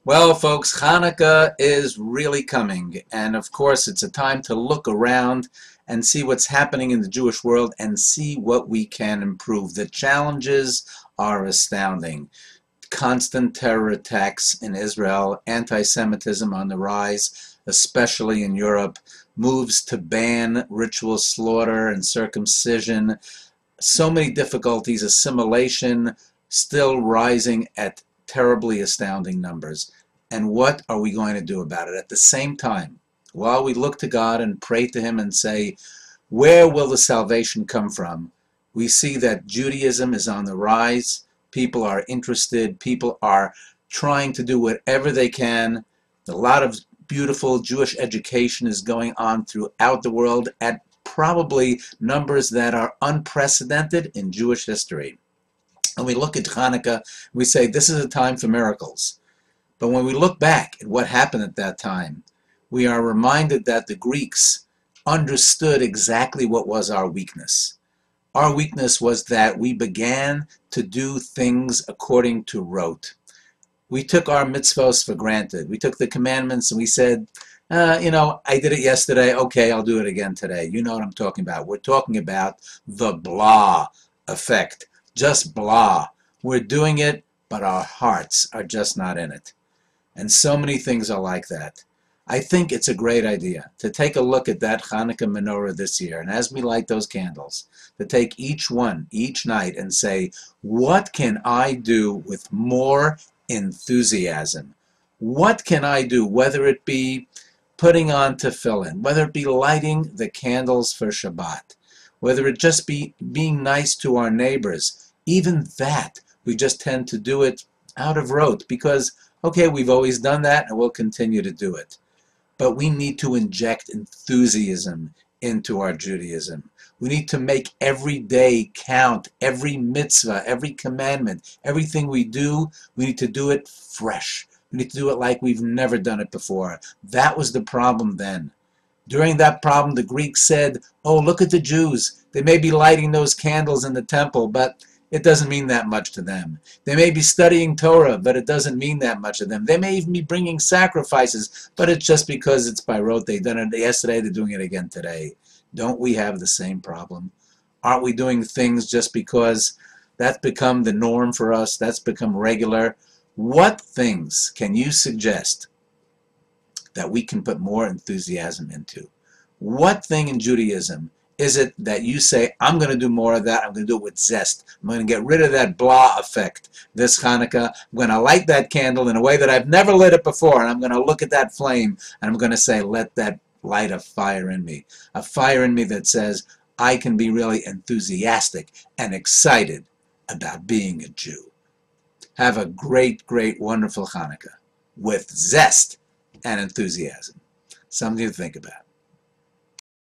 Well, folks, Hanukkah is really coming, and of course it's a time to look around and see what's happening in the Jewish world and see what we can improve. The challenges are astounding. Constant terror attacks in Israel, anti-Semitism on the rise, especially in Europe, moves to ban ritual slaughter and circumcision, so many difficulties, assimilation still rising at terribly astounding numbers. And what are we going to do about it? At the same time, while we look to God and pray to Him and say, where will the salvation come from? We see that Judaism is on the rise. People are interested. People are trying to do whatever they can. A lot of beautiful Jewish education is going on throughout the world at probably numbers that are unprecedented in Jewish history. And we look at Hanukkah, we say this is a time for miracles. But when we look back at what happened at that time, we are reminded that the Greeks understood exactly what was our weakness. Our weakness was that we began to do things according to rote. We took our mitzvos for granted. We took the commandments and we said, I did it yesterday. Okay, I'll do it again today. You know what I'm talking about. We're talking about the blah effect. Just blah. We're doing it, but our hearts are just not in it. And so many things are like that. I think it's a great idea to take a look at that Hanukkah menorah this year, and as we light those candles, to take each one, each night, and say, what can I do with more enthusiasm? What can I do, whether it be putting on tefillin, whether it be lighting the candles for Shabbat, whether it just be being nice to our neighbors, even that, we just tend to do it out of rote because, okay, we've always done that and we'll continue to do it. But we need to inject enthusiasm into our Judaism. We need to make every day count, every mitzvah, every commandment, everything we do, we need to do it fresh. We need to do it like we've never done it before. That was the problem then. During that problem, the Greeks said, oh, look at the Jews. They may be lighting those candles in the temple, but it doesn't mean that much to them. They may be studying Torah, but it doesn't mean that much to them. They may even be bringing sacrifices, but it's just because it's by rote. They've done it yesterday, they're doing it again today. Don't we have the same problem? Aren't we doing things just because that's become the norm for us? That's become regular. What things can you suggest that we can put more enthusiasm into? What thing in Judaism is it that you say, I'm going to do more of that, I'm going to do it with zest, I'm going to get rid of that blah effect this Hanukkah, I'm going to light that candle in a way that I've never lit it before, and I'm going to look at that flame, and I'm going to say, let that light a fire in me that says, I can be really enthusiastic and excited about being a Jew. Have a great, great, wonderful Hanukkah with zest and enthusiasm. Something to think about.